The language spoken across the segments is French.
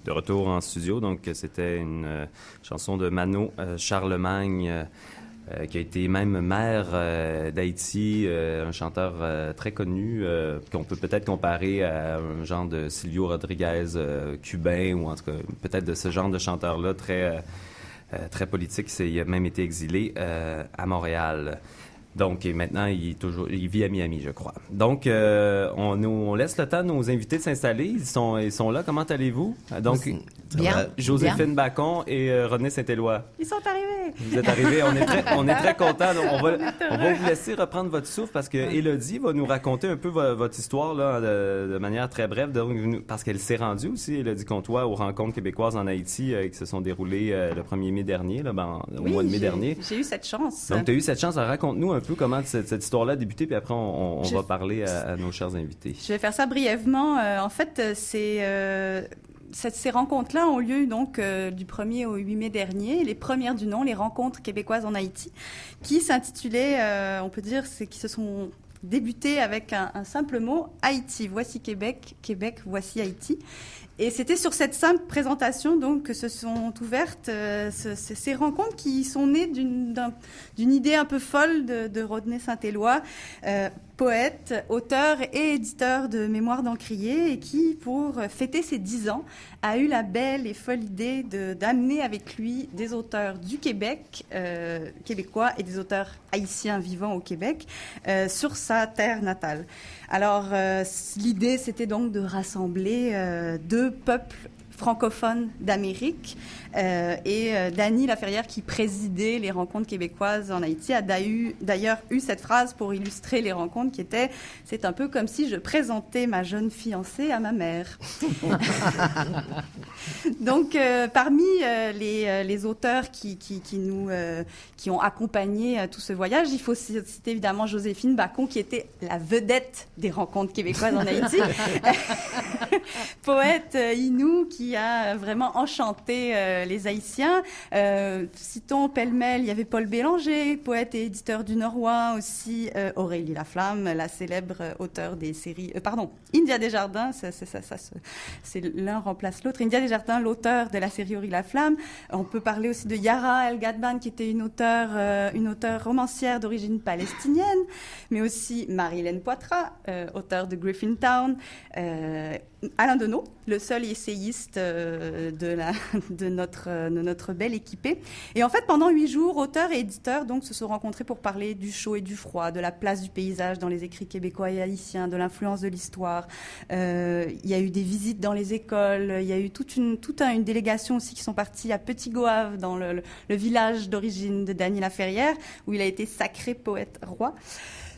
de retour en studio. Donc, c'était une chanson de Mano Charlemagne, qui a été même maire d'Haïti, un chanteur très connu, qu'on peut peut-être comparer à un genre de Silvio Rodriguez cubain, ou en tout cas, peut-être de ce genre de chanteur-là très politique. Il a même été exilé à Montréal. Donc, et maintenant, il vit à Miami, je crois. Donc, on laisse le temps à nos invités de s'installer. Ils sont là. Comment allez-vous? Donc, bien. Joséphine Bacon et René Saint-Éloi. Ils sont arrivés. Vous êtes arrivés. On est très contents. Donc, on va vous laisser reprendre votre souffle parce que Élodie va nous raconter un peu votre histoire là, de manière très brève. Donc, parce qu'elle s'est rendue aussi, Élodie Comtois, aux rencontres québécoises en Haïti qui se sont déroulées le 1er mai dernier, là, au mois de mai dernier. J'ai eu cette chance. Donc, tu as eu cette chance. Alors, raconte-nous un peu comment cette histoire-là a débuté, puis après, on va parler à nos chers invités. Je vais faire ça brièvement. En fait, ces rencontres-là ont lieu donc du 1er au 8 mai dernier, les premières du nom, les rencontres québécoises en Haïti, qui s'intitulaient, on peut dire, qui se sont débutées avec un simple mot, Haïti. Voici Québec, Québec, voici Haïti. Et c'était sur cette simple présentation donc que se sont ouvertes ces rencontres qui sont nées d'une idée un peu folle de Rodney Saint-Éloi, poète, auteur et éditeur de Mémoires d'Encrier, et qui, pour fêter ses 10 ans, a eu la belle et folle idée d'amener avec lui des auteurs du Québec, québécois, et des auteurs haïtiens vivant au Québec, sur sa terre natale. Alors, l'idée, c'était donc de rassembler deux peuples francophones d'Amérique. Et Dany Laferrière, qui présidait les rencontres québécoises en Haïti, a d'ailleurs eu cette phrase pour illustrer les rencontres qui était « C'est un peu comme si je présentais ma jeune fiancée à ma mère ». Donc, parmi les auteurs qui ont accompagné tout ce voyage, il faut citer évidemment Joséphine Bacon, qui était la vedette des rencontres québécoises en Haïti. Poète inou qui a vraiment enchanté les Haïtiens. Citons pêle-mêle, il y avait Paul Bélanger, poète et éditeur du Norois, aussi Aurélie Laflamme, la célèbre auteure des séries... India Desjardins, c'est l'un remplace l'autre. India Desjardins, l'auteur de la série Aurélie Laflamme. On peut parler aussi de Yara El Gadban, qui était une auteure romancière d'origine palestinienne, mais aussi Marie-Hélène Poitras, auteure de Griffintown, Alain Deneau, le seul essayiste de notre belle équipée. Et en fait, pendant 8 jours, auteurs et éditeurs donc, se sont rencontrés pour parler du chaud et du froid, de la place du paysage dans les écrits québécois et haïtiens, de l'influence de l'histoire. Il y a eu des visites dans les écoles, il y a eu toute une délégation aussi qui sont partis à Petit-Goâve, dans le village d'origine de Dany Laferrière, où il a été sacré poète roi.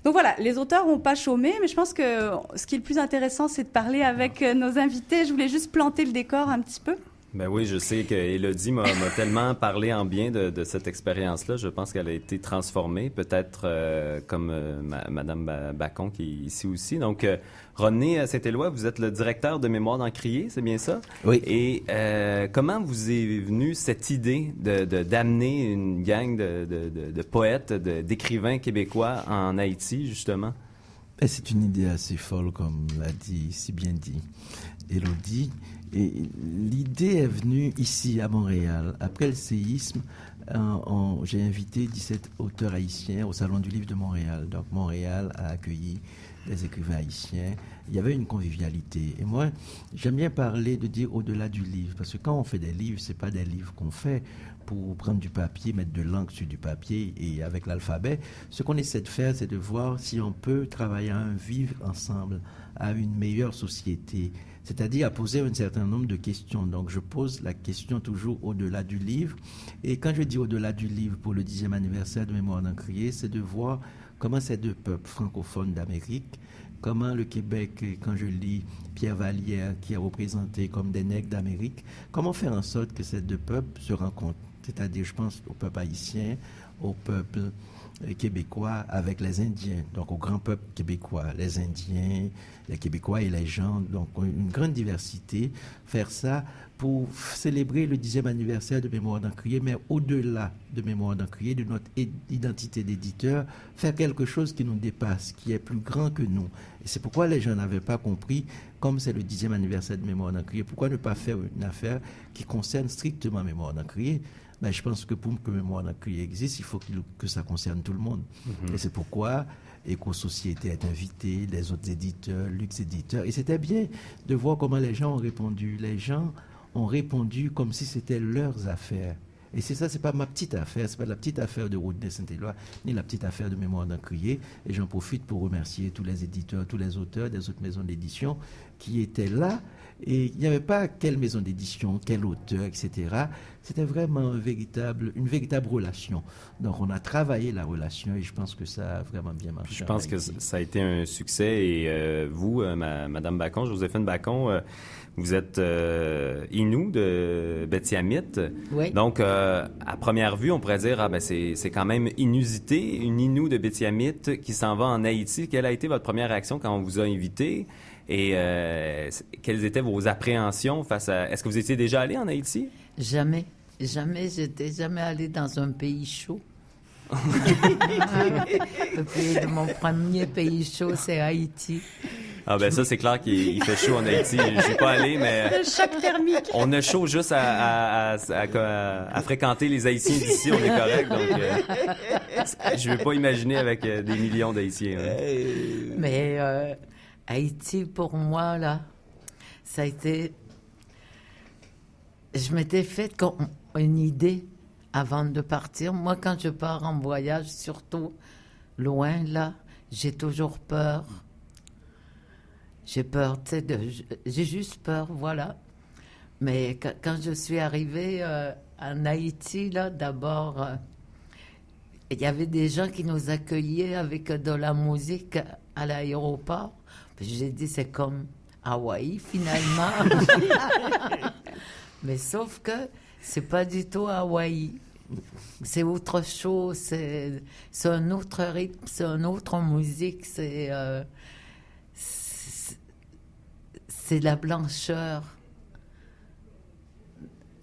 Donc voilà, les auteurs n'ont pas chômé, mais je pense que ce qui est le plus intéressant, c'est de parler avec nos invités. Je voulais juste planter le décor un petit peu. Ben oui, je sais que Élodie m'a tellement parlé en bien de cette expérience-là. Je pense qu'elle a été transformée, peut-être comme Madame Bacon qui est ici aussi. Donc, René Saint-Éloi, vous êtes le directeur de Mémoires d'Encrier, c'est bien ça? Oui. Et comment vous est venue cette idée d'amener une gang de poètes, d'écrivains québécois en Haïti, justement? C'est une idée assez folle, comme l'a dit, si bien dit Élodie. Et l'idée est venue ici, à Montréal. Après le séisme, j'ai invité 17 auteurs haïtiens au Salon du Livre de Montréal. Donc, Montréal a accueilli des écrivains haïtiens. Il y avait une convivialité. Et moi, j'aime bien parler de dire au-delà du livre. Parce que quand on fait des livres, c'est pas des livres qu'on fait pour prendre du papier, mettre de l'encre sur du papier et avec l'alphabet. Ce qu'on essaie de faire, c'est de voir si on peut travailler à un vivre ensemble, à une meilleure société. C'est-à-dire à poser un certain nombre de questions. Donc, je pose la question toujours au-delà du livre. Et quand je dis au-delà du livre pour le 10e anniversaire de Mémoires d'Encrier, c'est de voir comment ces deux peuples francophones d'Amérique, comment le Québec, quand je lis Pierre Vallière, qui est représenté comme des nègres d'Amérique, comment faire en sorte que ces deux peuples se rencontrent. C'est-à-dire, je pense au peuple haïtien, au peuple québécois avec les Indiens, donc au grand peuple québécois, les Indiens, les Québécois et les gens, donc une grande diversité, faire ça pour célébrer le 10e anniversaire de Mémoire d'Encrier, mais au-delà de Mémoire d'Encrier, de notre identité d'éditeur, faire quelque chose qui nous dépasse, qui est plus grand que nous. Et c'est pourquoi les gens n'avaient pas compris, comme c'est le 10e anniversaire de Mémoire d'Encrier, pourquoi ne pas faire une affaire qui concerne strictement Mémoire d'Encrier. Ben, je pense que pour que Mémoire d'Encrier existe, il faut que ça concerne tout le monde. Et c'est pourquoi Éco-Société est invité, les autres éditeurs, Luxe Éditeur. Et c'était bien de voir comment les gens ont répondu. Les gens ont répondu comme si c'était leurs affaires. Et c'est ça, c'est pas ma petite affaire, c'est pas la petite affaire de Rodney Saint-Éloi, ni la petite affaire de Mémoire d'Encrier. Et j'en profite pour remercier tous les éditeurs, tous les auteurs des autres maisons d'édition qui étaient là. Et il n'y avait pas quelle maison d'édition, quel auteur, etc. C'était vraiment une véritable relation. Donc on a travaillé la relation et je pense que ça a vraiment bien marché. Je pense que ça a été un succès et vous, Madame Bacon, Joséphine Bacon, vous êtes Innu de Betty-Amite. Oui. Donc, à première vue, on pourrait dire, c'est quand même inusité, une Innu de Betty-Amite qui s'en va en Haïti. Quelle a été votre première réaction quand on vous a invité? Et quelles étaient vos appréhensions face à... Est-ce que vous étiez déjà allé en Haïti? Jamais. J'étais jamais allée dans un pays chaud. Mon premier pays chaud, c'est Haïti. Ah ben ça, c'est clair qu'il fait chaud en Haïti. Je suis pas allé, mais... Le choc thermique. On a chaud juste à fréquenter les Haïtiens d'ici, on est correct. Donc, je vais pas imaginer avec des millions d'Haïtiens. Hein. Mais Haïti, pour moi, là, ça a été... Je m'étais fait une idée avant de partir. Moi, quand je pars en voyage, surtout loin, là, j'ai toujours peur. J'ai peur, tu sais, j'ai juste peur, voilà. Mais quand je suis arrivée en Haïti, là, d'abord, il y avait des gens qui nous accueillaient avec de la musique à l'aéroport. Puis j'ai dit, c'est comme Hawaï, finalement. Mais sauf que c'est pas du tout Hawaï. C'est autre chose, c'est un autre rythme, c'est une autre musique, c'est la blancheur.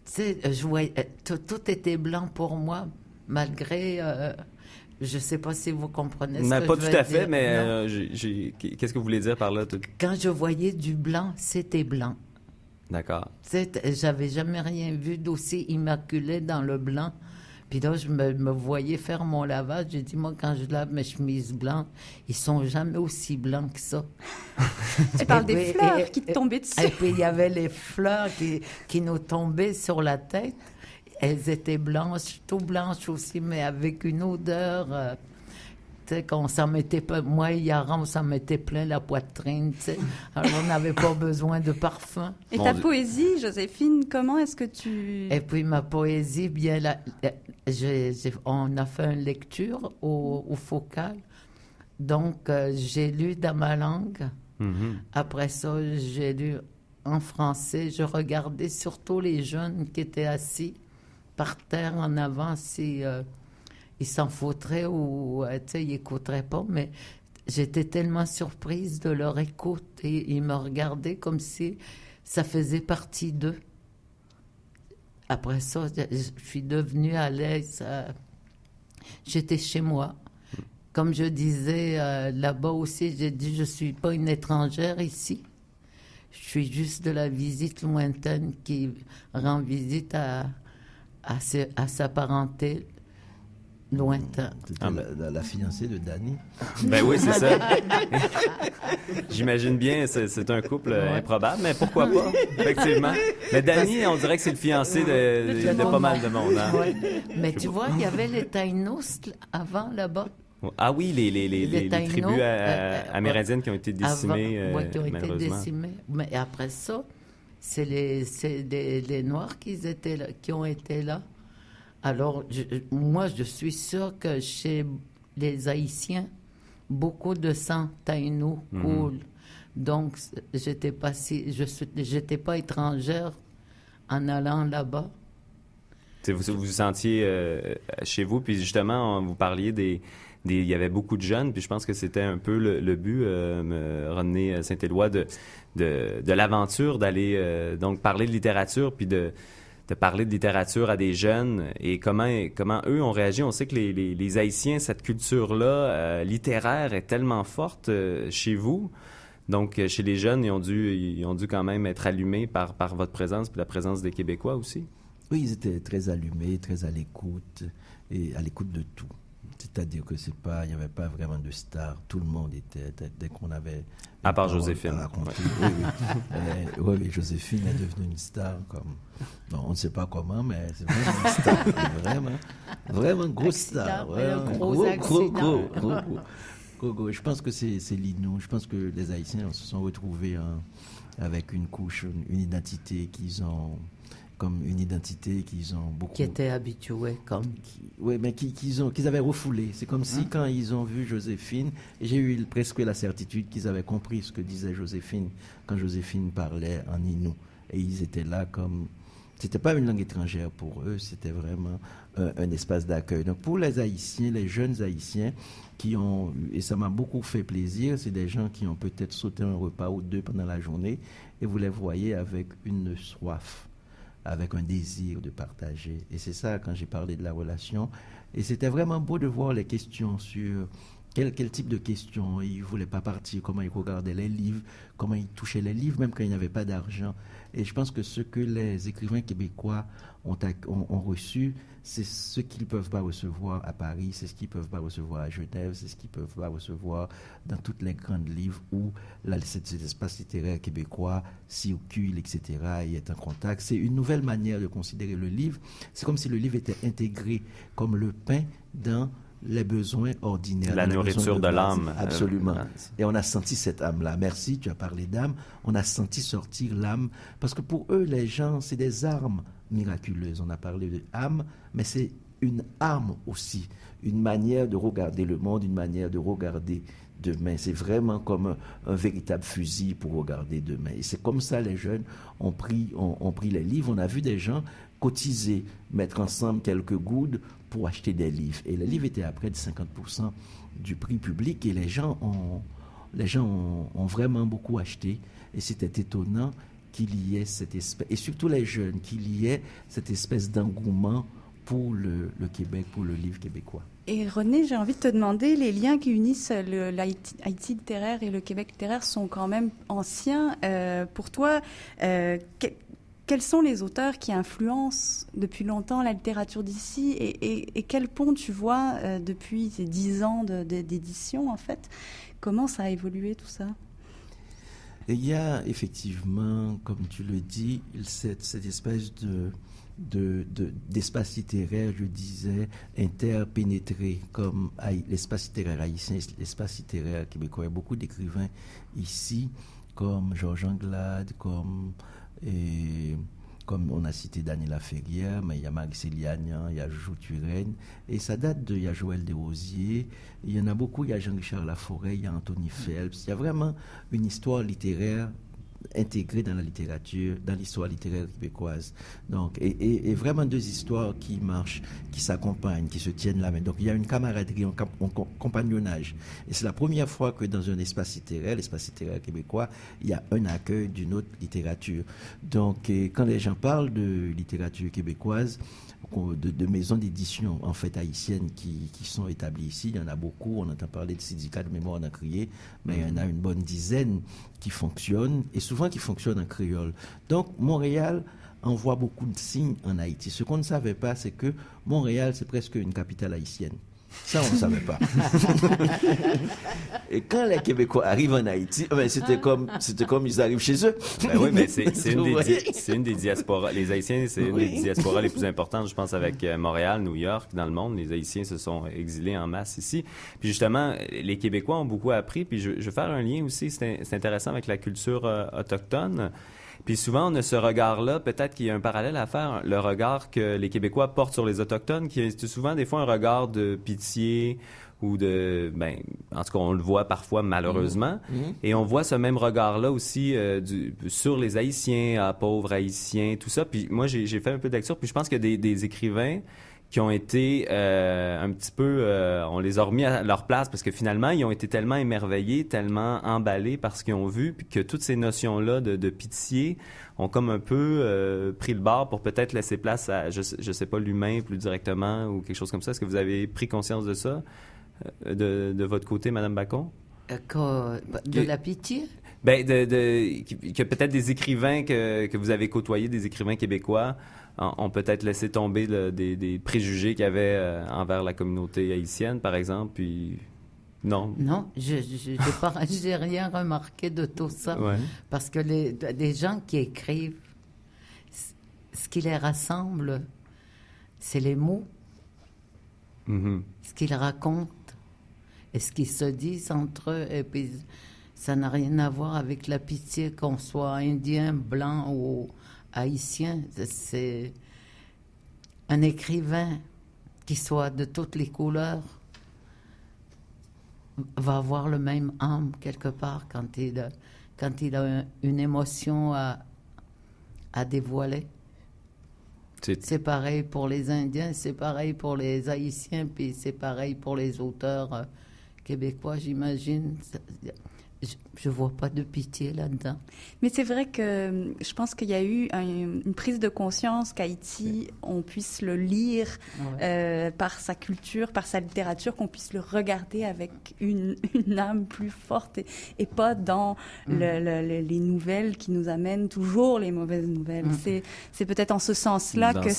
Tu sais, je voyais, tout était blanc pour moi, malgré... je ne sais pas si vous comprenez ce que pas je tout veux à fait, dire. mais qu'est-ce que vous voulez dire par là? Quand je voyais du blanc, c'était blanc. D'accord. Tu sais, j'avais jamais rien vu d'aussi immaculé dans le blanc. Puis là, je me voyais faire mon lavage. J'ai dit, moi, quand je lave mes chemises blanches, ils sont jamais aussi blancs que ça. Tu parles des fleurs qui te tombaient dessus. Et puis, il y avait les fleurs qui nous tombaient sur la tête. Elles étaient blanches, tout blanches aussi, mais avec une odeur... tu sais, qu'on s'en mettait pas... Moi et Yaran, on s'en mettait plein la poitrine, tu sais. Alors, on n'avait pas besoin de parfum. Et ta poésie, Joséphine, comment est-ce que tu... Et puis, ma poésie, bien là... on a fait une lecture au Focal. Donc, j'ai lu dans ma langue. Mm-hmm. Après ça, j'ai lu en français. Je regardais surtout les jeunes qui étaient assis par terre en avant, si... ils s'en foutraient ou, tu sais, ils n'écouteraient pas, mais j'étais tellement surprise de leur écoute et ils me regardaient comme si ça faisait partie d'eux. Après ça, je suis devenue à l'aise. J'étais chez moi. Comme je disais là-bas aussi, j'ai dit, je ne suis pas une étrangère ici. Je suis juste de la visite lointaine qui rend visite à sa parenté. Lointain. C'était la fiancée de Danny. Ben oui, c'est ça. J'imagine bien, c'est un couple improbable, mais pourquoi pas, effectivement. Mais Danny, on dirait que c'est le fiancé de pas mal de monde. Hein? Ouais. Mais tu vois, il y avait les Taïnos avant, là-bas. Ah oui, les Taïnos, tribus amérindiennes qui ont été décimées, qui ont été malheureusement. décimées. Mais après ça, c'est les Noirs qui ont été là. Alors, moi, je suis sûre que chez les Haïtiens, beaucoup de sang taïno coule. Donc, j'étais pas étrangère en allant là-bas. vous vous sentiez chez vous, puis justement, vous parliez il y avait beaucoup de jeunes, puis je pense que c'était un peu le but, René Saint-Éloi, de l'aventure, d'aller donc parler de littérature, puis de parler de littérature à des jeunes et comment eux ont réagi. On sait que les Haïtiens, cette culture-là littéraire est tellement forte chez vous. Donc, chez les jeunes, ils ont dû quand même être allumés par votre présence puis la présence des Québécois aussi. Oui, ils étaient très allumés, très à l'écoute et à l'écoute de tout. C'est-à-dire que il n'y avait pas vraiment de star. Tout le monde était, dès qu'on avait... À part Joséphine. Ouais. Oui, Joséphine est devenue une star. Bon, on ne sait pas comment, mais c'est vraiment une star. Vraiment grosse star. Gros. Je pense que c'est l'inno. Je pense que les Haïtiens se sont retrouvés avec une couche, une identité qu'ils ont... comme une identité qu'ils ont beaucoup... Qui étaient habitués, comme... Oui, mais qu'ils avaient refoulé. C'est comme si, quand ils ont vu Joséphine, j'ai eu presque la certitude qu'ils avaient compris ce que disait Joséphine quand Joséphine parlait en Innu. Et ils étaient là comme... C'était pas une langue étrangère pour eux, c'était vraiment un espace d'accueil. Donc, pour les Haïtiens, les jeunes Haïtiens qui ont... Et ça m'a beaucoup fait plaisir, c'est des gens qui ont peut-être sauté un repas ou deux pendant la journée, et vous les voyez avec une soif, avec un désir de partager. Et c'est ça, quand j'ai parlé de la relation. Et c'était vraiment beau de voir les questions sur quel type de questions. Ils ne voulaient pas partir, comment ils regardaient les livres, comment ils touchaient les livres, même quand ils n'avaient pas d'argent. Et je pense que ce que les écrivains québécois ont reçu, c'est ce qu'ils ne peuvent pas recevoir à Paris, c'est ce qu'ils ne peuvent pas recevoir à Genève, c'est ce qu'ils ne peuvent pas recevoir dans toutes les grandes livres où cet espace littéraire québécois circule, etc., et est en contact. C'est une nouvelle manière de considérer le livre. C'est comme si le livre était intégré comme le pain dans les besoins ordinaires. La nourriture de l'âme. Absolument. Et on a senti cette âme-là. Merci, tu as parlé d'âme. On a senti sortir l'âme. Parce que pour eux, les gens, c'est des armes miraculeuses. On a parlé d'âme, mais c'est une arme aussi. Une manière de regarder le monde, une manière de regarder demain. C'est vraiment comme un véritable fusil pour regarder demain. Et c'est comme ça les jeunes ont pris les livres. On a vu des gens cotiser, mettre ensemble quelques gouttes pour acheter des livres. Et les livres étaient à près de 50% du prix public et les gens ont vraiment beaucoup acheté. Et c'était étonnant qu'il y ait cette espèce, et surtout les jeunes, qu'il y ait cette espèce d'engouement pour le Québec, pour le livre québécois. Et René, j'ai envie de te demander, les liens qui unissent l'Haïti littéraire et le Québec littéraire sont quand même anciens. Pour toi, quels sont les auteurs qui influencent depuis longtemps la littérature d'ici et quel pont tu vois depuis ces 10 ans d'édition, en fait? Comment ça a évolué, tout ça? Et il y a effectivement, comme tu le dis, cette espèce d'espace littéraire, je disais, interpénétré, comme l'espace littéraire haïtien, l'espace littéraire québécois. Il y a beaucoup d'écrivains ici, comme Georges Anglade, comme on a cité Daniela Ferrière, mais il y a Marie-Célie Agnan, il y a Jojo Turenne, et ça date il y a Joël Desrosiers, il y en a beaucoup, il y a Jean-Richard Laforêt, il y a Anthony Phelps, il y a vraiment une histoire littéraire intégrée dans la littérature, dans l'histoire littéraire québécoise. Donc, et vraiment deux histoires qui marchent, qui s'accompagnent, qui se tiennent la main. Donc, il y a une camaraderie, un compagnonnage. Et c'est la première fois que dans un espace littéraire, l'espace littéraire québécois, il y a un accueil d'une autre littérature. Donc, quand les gens parlent de littérature québécoise, de maisons d'édition en fait haïtiennes qui sont établies ici, il y en a beaucoup. On entend parler de syndicats de mémoire, on a crié, mais il y en a une bonne dizaine qui fonctionnent, et souvent qui fonctionnent en créole. Donc Montréal envoie beaucoup de signes en Haïti. Ce qu'on ne savait pas, c'est que Montréal, c'est presque une capitale haïtienne. Ça, on ne savait pas. Et quand les Québécois arrivent en Haïti, c'était comme ils arrivent chez eux. Ben oui, mais c'est une des diasporas. Les Haïtiens, c'est une des diasporas les plus importantes, je pense, avec Montréal, New York, dans le monde. Les Haïtiens se sont exilés en masse ici. Puis justement, les Québécois ont beaucoup appris. Puis je veux faire un lien aussi, c'est intéressant, avec la culture autochtone. Puis souvent, on a ce regard-là, peut-être qu'il y a un parallèle à faire, le regard que les Québécois portent sur les Autochtones, qui est souvent des fois un regard de pitié ou en tout cas, on le voit parfois malheureusement. Et on voit ce même regard-là aussi sur les Haïtiens, pauvres Haïtiens, tout ça. Puis moi, j'ai fait un peu de lecture, puis je pense qu'il y a des écrivains qui ont été un petit peu... on les a remis à leur place parce que finalement, ils ont été tellement émerveillés, tellement emballés par ce qu'ils ont vu, puis que toutes ces notions-là de pitié ont comme un peu pris le bord pour peut-être laisser place à, je sais pas, l'humain plus directement ou quelque chose comme ça. Est-ce que vous avez pris conscience de ça de votre côté, Madame Bacon? De la pitié? Que peut-être des écrivains que vous avez côtoyés, des écrivains québécois, ont peut-être laissé tomber des préjugés qu'il y avait envers la communauté haïtienne, par exemple, puis... Non. Non, j'ai rien remarqué de tout ça. Ouais. Parce que les gens qui écrivent, ce qui les rassemble, c'est les mots, ce qu'ils racontent et ce qu'ils se disent entre eux. Et puis, ça n'a rien à voir avec la pitié, qu'on soit indien, blanc ou haïtien. C'est un écrivain qui soit de toutes les couleurs va avoir le même âme quelque part quand il a une émotion à dévoiler. C'est pareil pour les Indiens, c'est pareil pour les Haïtiens, puis c'est pareil pour les auteurs québécois, j'imagine. Je vois pas de pitié là-dedans. Mais c'est vrai que je pense qu'il y a eu une prise de conscience qu'Haïti, on puisse le lire par sa culture, par sa littérature, qu'on puisse le regarder avec une âme plus forte et pas dans les nouvelles qui nous amènent toujours les mauvaises nouvelles. C'est peut-être en ce sens-là que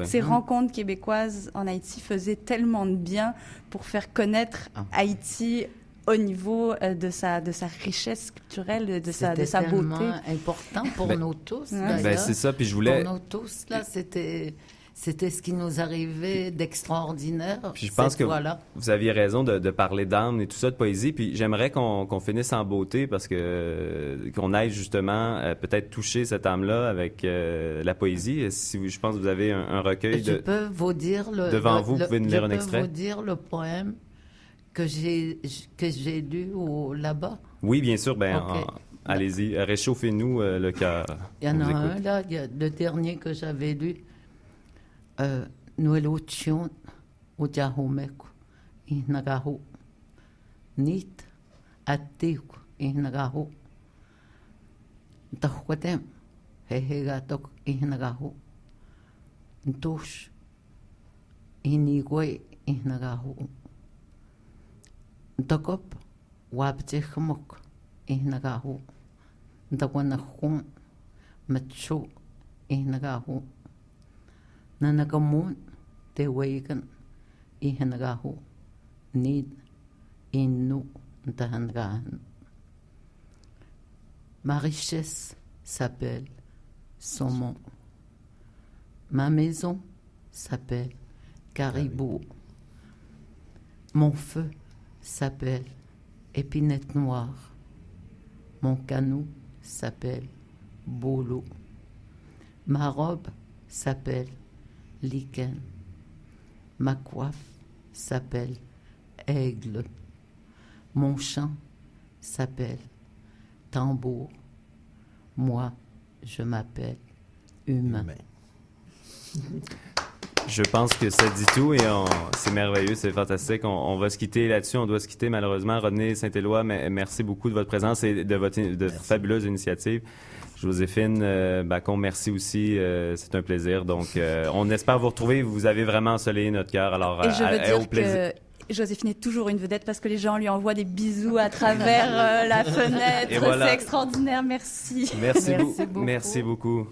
ces rencontres québécoises en Haïti faisaient tellement de bien pour faire connaître Haïti au niveau de sa richesse culturelle, de sa beauté. C'était tellement important pour nous tous, d'ailleurs. C'est ça, puis je voulais... Pour nous tous, là, c'était ce qui nous arrivait d'extraordinaire. Puis je pense que vous aviez raison de parler d'âme et tout ça, de poésie, puis j'aimerais qu'on finisse en beauté parce que qu'on aille justement peut-être toucher cette âme-là avec la poésie. Je pense que vous avez un recueil peux vous dire devant vous, vous pouvez nous lire un extrait. Je peux vous dire le poème que j'ai lu là-bas. Oui, bien sûr. Allez-y, réchauffez-nous le cœur. Il y en a un, là, le dernier que j'avais lu. Nueluchion Ujahumeku Ihnagahu Nit Atiku Ihnagahu Tahuatem Hehegatok Ihnagahu Ntush Inigwe Ihnagahu Ntakop Wabtechmok Ihnagahu Ntawanahun Machu Ihnagahu Nanagamun te wegan ihanagahu nid innu ntahangahan. Ma richesse s'appelle saumon. Ma maison s'appelle caribou. Mon feu s'appelle épinette noire. Mon canot s'appelle bolo. Ma robe s'appelle lichen. Ma coiffe s'appelle aigle. Mon chant s'appelle tambour. Moi, je m'appelle humain. Je pense que ça dit tout et c'est merveilleux, c'est fantastique. On va se quitter là-dessus, on doit se quitter malheureusement. René Saint-Éloi, merci beaucoup de votre présence et de votre fabuleuse initiative. Joséphine Bacon, merci aussi, c'est un plaisir. Donc, on espère vous retrouver. Vous avez vraiment ensoleillé notre cœur. Alors, et je veux dire que Joséphine est toujours une vedette parce que les gens lui envoient des bisous à travers la fenêtre. Voilà. C'est extraordinaire. Merci. Merci beaucoup. Merci beaucoup.